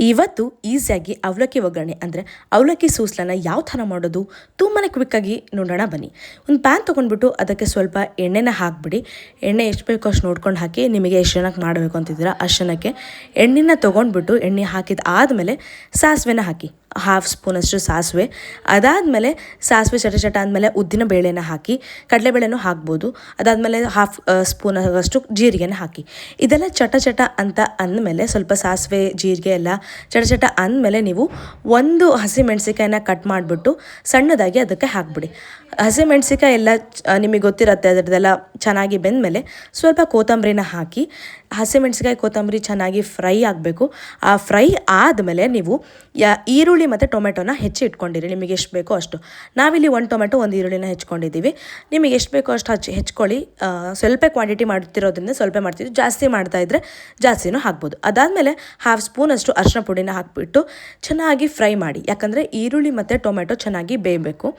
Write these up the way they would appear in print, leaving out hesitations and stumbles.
ಇವತ್ತು ಈಸಿಯಾಗಿ ಅವಲಕ್ಕಿ ಒಗ್ಗರಣೆ ಅಂದರೆ ಅವಲಕ್ಕಿ ಸೂಸ್ಲನ ಯಾವ ಥರ ಮಾಡೋದು ತುಂಬಾ ಕ್ವಿಕ್ಕಾಗಿ ನೋಡೋಣ ಬನ್ನಿ. ಒಂದು ಪ್ಯಾನ್ ತೊಗೊಂಡ್ಬಿಟ್ಟು ಅದಕ್ಕೆ ಸ್ವಲ್ಪ ಎಣ್ಣೆನ ಹಾಕಿಬಿಡಿ. ಎಣ್ಣೆ ಎಷ್ಟು ಬೇಕೋ ಅಷ್ಟು ನೋಡ್ಕೊಂಡು ಹಾಕಿ. ನಿಮಗೆ ಎಷ್ಟು ಜನಕ್ಕೆ ಮಾಡಬೇಕು ಅಂತಿದ್ದೀರಾ ಅಷ್ಟು ಜನಕ್ಕೆ ಎಣ್ಣೆನ ತೊಗೊಂಡ್ಬಿಟ್ಟು ಎಣ್ಣೆ ಹಾಕಿದ ಆದಮೇಲೆ ಸಾಸಿವೆನ ಹಾಕಿ, 1/2 ಸ್ಪೂನಷ್ಟು ಸಾಸಿವೆ. ಅದಾದಮೇಲೆ ಸಾಸಿವೆ ಚಟ ಆದಮೇಲೆ ಉದ್ದಿನ ಬೇಳೆನ ಹಾಕಿ, ಕಡಲೆಬೇಳೆನೂ ಹಾಕ್ಬೋದು. ಅದಾದಮೇಲೆ 1/2 ಸ್ಪೂನಷ್ಟು ಜೀರಿಗೆನ ಹಾಕಿ. ಇದೆಲ್ಲ ಚಟ ಅಂತ ಅಂದಮೇಲೆ ಸ್ವಲ್ಪ ಸಾಸಿವೆ ಜೀರಿಗೆ ಎಲ್ಲ ಚಟ ಅಂದಮೇಲೆ ನೀವು ಒಂದು ಹಸಿಮೆಣಸಿಕಾಯಿನ ಕಟ್ ಮಾಡಿಬಿಟ್ಟು ಸಣ್ಣದಾಗಿ ಅದಕ್ಕೆ ಹಾಕಿಬಿಡಿ. ಹಸಿಮೆಣಸಿಕಾಯಿ ಎಲ್ಲ ನಿಮಗೆ ಗೊತ್ತಿರುತ್ತೆ, ಅದರದ್ದೆಲ್ಲ ಚೆನ್ನಾಗಿ ಬೆಂದಮೇಲೆ ಸ್ವಲ್ಪ ಕೊತ್ತಂಬರಿನ ಹಾಕಿ. ಹಸಿಮೆಣಸಿಕಾಯಿ ಕೊತ್ತಂಬರಿ ಚೆನ್ನಾಗಿ ಫ್ರೈ ಆಗಬೇಕು. ಆ ಫ್ರೈ ಆದಮೇಲೆ ನೀವು ಈರುಳ್ಳಿ ಮತ್ತು ಟೊಮೆಟೊನ ಹೆಚ್ಚಿ ಇಟ್ಕೊಂಡಿರಿ. ನಿಮಗೆ ಎಷ್ಟು ಬೇಕೋ ಅಷ್ಟು. ನಾವಿಲ್ಲಿ 1 ಟೊಮೆಟೊ 1 ಈರುಳ್ಳಿನ ಹೆಚ್ಕೊಂಡಿದ್ದೀವಿ. ನಿಮಗೆ ಎಷ್ಟು ಬೇಕೋ ಅಷ್ಟು ಹೆಚ್ಕೊಳ್ಳಿ. ಸ್ವಲ್ಪ ಕ್ವಾಂಟಿಟಿ ಮಾಡ್ತಿರೋದ್ರಿಂದ ಸ್ವಲ್ಪ ಮಾಡ್ತಿದ್ವಿ, ಜಾಸ್ತಿ ಮಾಡ್ತಾಯಿದ್ರೆ ಜಾಸ್ತಿನೂ ಹಾಕ್ಬೋದು. ಅದಾದಮೇಲೆ 1/2 ಸ್ಪೂನಷ್ಟು ಅರಿಶಿನ ಪುಡಿನ ಹಾಕಿಬಿಟ್ಟು ಚೆನ್ನಾಗಿ ಫ್ರೈ ಮಾಡಿ. ಯಾಕಂದರೆ ಈರುಳ್ಳಿ ಮತ್ತು ಟೊಮೆಟೊ ಚೆನ್ನಾಗಿ ಬೇಯಬೇಕು,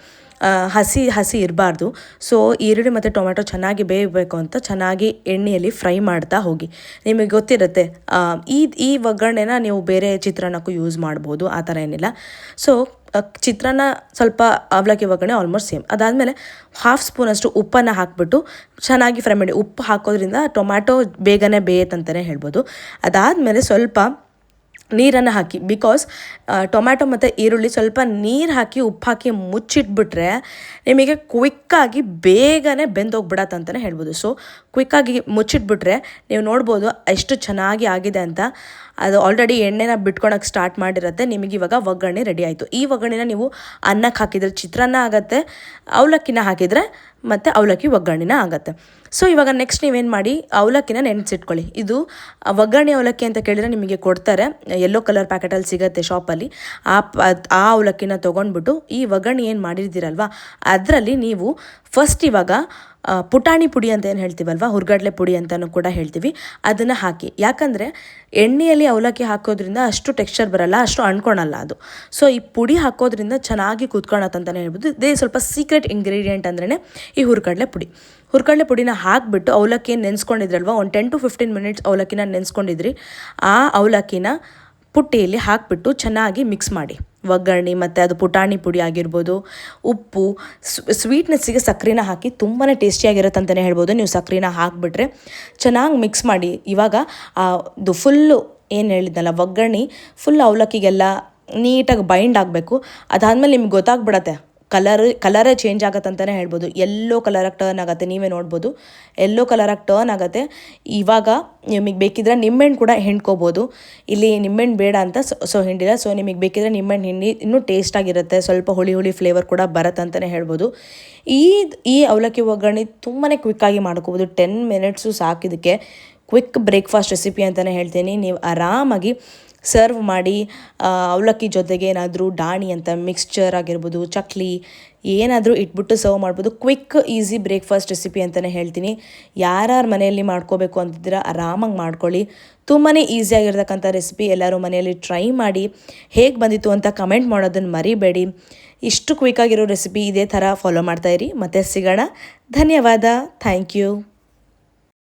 ಹಸಿ ಇರಬಾರ್ದು. ಸೊ ಈರುಳ್ಳಿ ಮತ್ತು ಟೊಮೆಟೊ ಚೆನ್ನಾಗಿ ಬೇಯಬೇಕು ಅಂತ ಚೆನ್ನಾಗಿ ಎಣ್ಣೆಯಲ್ಲಿ ಫ್ರೈ ಮಾಡ್ತಾ ಹೋಗಿ. ನಿಮಗೆ ಗೊತ್ತಿರುತ್ತೆ, ಈ ಒಗ್ಗರಣೆನ ನೀವು ಬೇರೆ ಚಿತ್ರಾನ್ನಕ್ಕೂ ಯೂಸ್ ಮಾಡ್ಬೋದು, ಆ ಥರ ಏನಿಲ್ಲ. ಸೊ ಚಿತ್ರಾನ್ನ ಸ್ವಲ್ಪ ಅವಲಕ್ಕಿ ಒಗ್ಗರಣೆ ಆಲ್ಮೋಸ್ಟ್ ಸೇಮ್. ಅದಾದಮೇಲೆ 1/2 ಸ್ಪೂನಷ್ಟು ಉಪ್ಪನ್ನು ಹಾಕಿಬಿಟ್ಟು ಚೆನ್ನಾಗಿ ಫ್ರೈ ಮಾಡಿ. ಉಪ್ಪು ಹಾಕೋದ್ರಿಂದ ಟೊಮ್ಯಾಟೊ ಬೇಗನೆ ಬೇಯುತ್ತಂತಲೇ ಹೇಳ್ಬೋದು. ಅದಾದಮೇಲೆ ಸ್ವಲ್ಪ ನೀರನ್ನು ಹಾಕಿ. ಬಿಕಾಸ್ ಟೊಮ್ಯಾಟೊ ಮತ್ತು ಈರುಳ್ಳಿ ಸ್ವಲ್ಪ ನೀರು ಹಾಕಿ ಉಪ್ಪು ಹಾಕಿ ಮುಚ್ಚಿಟ್ಬಿಟ್ರೆ ನಿಮಗೆ ಕ್ವಿಕ್ಕಾಗಿ ಬೇಗನೆ ಬೆಂದೋಗ್ಬಿಡತ್ತೆ ಅಂತಲೇ ಹೇಳ್ಬೋದು. ಸೊ ಕ್ವಿಕ್ಕಾಗಿ ಮುಚ್ಚಿಟ್ಬಿಟ್ರೆ ನೀವು ನೋಡ್ಬೋದು ಎಷ್ಟು ಚೆನ್ನಾಗಿ ಆಗಿದೆ ಅಂತ. ಅದು ಆಲ್ರೆಡಿ ಎಣ್ಣೆನ ಬಿಟ್ಕೊಳಕ್ಕೆ ಸ್ಟಾರ್ಟ್ ಮಾಡಿರುತ್ತೆ. ನಿಮಗೆ ಇವಾಗ ಒಗ್ಗರಣೆ ರೆಡಿ ಆಯಿತು. ಈ ಒಗ್ಗರಣೆನ ನೀವು ಅನ್ನಕ್ಕೆ ಹಾಕಿದರೆ ಚಿತ್ರಾನ್ನ ಆಗುತ್ತೆ, ಅವಲಕ್ಕಿನ ಹಾಕಿದರೆ ಮತ್ತು ಅವಲಕ್ಕಿ ಒಗ್ಗರಣೆನ ಆಗುತ್ತೆ. ಸೊ ಇವಾಗ ನೆಕ್ಸ್ಟ್ ನೀವೇನು ಮಾಡಿ, ಅವಲಕ್ಕಿನ ನೆನೆಸಿಟ್ಕೊಳ್ಳಿ. ಇದು ಒಗ್ಗರಣೆ ಅವಲಕ್ಕಿ ಅಂತ ಕೇಳಿದರೆ ನಿಮಗೆ ಕೊಡ್ತಾರೆ, ಯೆಲ್ಲೋ ಕಲರ್ ಪ್ಯಾಕೆಟಲ್ಲಿ ಸಿಗುತ್ತೆ ಶಾಪಲ್ಲಿ. ಆ ಅವಲಕ್ಕಿನ ತೊಗೊಂಡ್ಬಿಟ್ಟು ಈ ಒಗ್ಗರಣೆ ಏನು ಮಾಡಿರ್ತೀರಲ್ವ ಅದರಲ್ಲಿ ನೀವು ಫಸ್ಟ್ ಇವಾಗ ಪುಟಾಣಿ ಪುಡಿ ಅಂತ ಏನು ಹೇಳ್ತೀವಲ್ವ, ಹುರ್ಗಡ್ಲೆ ಪುಡಿ ಅಂತಲೂ ಕೂಡ ಹೇಳ್ತೀವಿ, ಅದನ್ನು ಹಾಕಿ. ಯಾಕಂದರೆ ಎಣ್ಣೆಯಲ್ಲಿ ಅವಲಕ್ಕಿ ಹಾಕೋದ್ರಿಂದ ಅಷ್ಟು ಟೆಕ್ಸ್ಚರ್ ಬರಲ್ಲ, ಅಷ್ಟು ಅಂದ್ಕೊಳಲ್ಲ ಅದು. ಸೊ ಈ ಪುಡಿ ಹಾಕೋದ್ರಿಂದ ಚೆನ್ನಾಗಿ ಕುತ್ಕೊಳತ್ತಂತಲೇ ಹೇಳ್ಬೋದು. ಇದೇ ಸ್ವಲ್ಪ ಸೀಕ್ರೆಟ್ ಇಂಗ್ರೀಡಿಯೆಂಟ್ ಅಂದ್ರೇ ಈ ಹುರ್ಗಡ್ಲೆ ಪುಡಿನ ಹಾಕಿಬಿಟ್ಟು ಅವಲಕ್ಕಿ ನೆನೆಸ್ಕೊಂಡಿದ್ರಲ್ವ, ಒಂದು 10 to 15 ಮಿನಿಟ್ಸ್ ಅವಲಕ್ಕಿನ ನೆನೆಸ್ಕೊಂಡಿದ್ರಿ, ಆ ಅವಲಕ್ಕಿನ ಪುಟ್ಟಿಯಲ್ಲಿ ಹಾಕಿಬಿಟ್ಟು ಚೆನ್ನಾಗಿ ಮಿಕ್ಸ್ ಮಾಡಿ. ಒಗ್ಗರಣೆ ಮತ್ತು ಅದು ಪುಟಾಣಿ ಪುಡಿ ಆಗಿರ್ಬೋದು, ಉಪ್ಪು, ಸ್ವೀಟ್ನೆಸ್ಸಿಗೆ ಸಕ್ಕರೆನ ಹಾಕಿ ತುಂಬಾ ಟೇಸ್ಟಿಯಾಗಿರುತ್ತೆ ಅಂತಲೇ ಹೇಳ್ಬೋದು. ನೀವು ಸಕ್ಕರೆನ ಹಾಕಿಬಿಟ್ರೆ ಚೆನ್ನಾಗಿ ಮಿಕ್ಸ್ ಮಾಡಿ. ಇವಾಗ ಅದು ಫುಲ್ಲು ಏನು ಹೇಳಿದ್ನಲ್ಲ ಒಗ್ಗರಣೆ ಫುಲ್ ಅವಲಕ್ಕಿಗೆಲ್ಲ ನೀಟಾಗಿ ಬೈಂಡ್ ಆಗಬೇಕು. ಅದಾದಮೇಲೆ ನಿಮ್ಗೆ ಗೊತ್ತಾಗ್ಬಿಡತ್ತೆ, ಕಲರೇ ಚೇಂಜ್ ಆಗುತ್ತೆ ಅಂತಲೇ ಹೇಳ್ಬೋದು. ಯೆಲ್ಲೋ ಕಲರಾಗಿ ಟರ್ನ್ ಆಗುತ್ತೆ, ನೀವೇ ನೋಡ್ಬೋದು, ಯೆಲ್ಲೋ ಕಲರಾಗಿ ಟರ್ನ್ ಆಗುತ್ತೆ. ಇವಾಗ ನಿಮಗೆ ಬೇಕಿದ್ರೆ ನಿಂಬೆಹಣ್ಣು ಕೂಡ ಹಿಂಡ್ಕೋಬೋದು. ಇಲ್ಲಿ ನಿಂಬೆಹಣ್ಣು ಬೇಡ ಅಂತ ಸೊ ಹಿಂಡಿಲ್ಲ. ಸೊ ನಿಮಗೆ ಬೇಕಿದ್ರೆ ನಿಂಬೆಹಣ್ಣು ಹಿಂಡಿ ಇನ್ನೂ ಟೇಸ್ಟಾಗಿರುತ್ತೆ, ಸ್ವಲ್ಪ ಹುಳಿ ಫ್ಲೇವರ್ ಕೂಡ ಬರುತ್ತೆ ಅಂತಲೇ ಹೇಳ್ಬೋದು. ಈ ಅವಲಕ್ಕಿ ಒಗ್ಗರಣೆ ತುಂಬಾ ಕ್ವಿಕ್ಕಾಗಿ ಮಾಡ್ಕೋಬೋದು. 10 ಮಿನಿಟ್ಸು ಸಾಕಿದ್ದಕ್ಕೆ ಕ್ವಿಕ್ ಬ್ರೇಕ್ಫಾಸ್ಟ್ ರೆಸಿಪಿ ಅಂತಲೇ ಹೇಳ್ತೀನಿ. ನೀವು ಆರಾಮಾಗಿ ಸರ್ವ್ ಮಾಡಿ. ಅವಲಕ್ಕಿ ಜೊತೆಗೆ ಏನಾದರೂ ಡಾಣಿ ಅಂತ ಮಿಕ್ಸ್ಚರ್ ಆಗಿರ್ಬೋದು, ಚಕ್ಲಿ ಏನಾದರೂ ಇಟ್ಬಿಟ್ಟು ಸರ್ವ್ ಮಾಡ್ಬೋದು. ಕ್ವಿಕ್ ಈಸಿ ಬ್ರೇಕ್ಫಾಸ್ಟ್ ರೆಸಿಪಿ ಅಂತಲೇ ಹೇಳ್ತೀನಿ. ಯಾರ್ಯಾರು ಮನೆಯಲ್ಲಿ ಮಾಡ್ಕೋಬೇಕು ಅಂತಿದ್ದೀರಾ ಆರಾಮಾಗಿ ಮಾಡ್ಕೊಳ್ಳಿ. ತುಂಬಾ ಈಸಿಯಾಗಿರ್ತಕ್ಕಂಥ ರೆಸಿಪಿ. ಎಲ್ಲರೂ ಮನೆಯಲ್ಲಿ ಟ್ರೈ ಮಾಡಿ ಹೇಗೆ ಬಂದಿತ್ತು ಅಂತ ಕಮೆಂಟ್ ಮಾಡೋದನ್ನು ಮರಿಬೇಡಿ. ಇಷ್ಟು ಕ್ವಿಕ್ಕಾಗಿರೋ ರೆಸಿಪಿ ಇದೇ ಥರ ಫಾಲೋ ಮಾಡ್ತಾಯಿರಿ. ಮತ್ತೆ ಸಿಗೋಣ. ಧನ್ಯವಾದ. Thank you.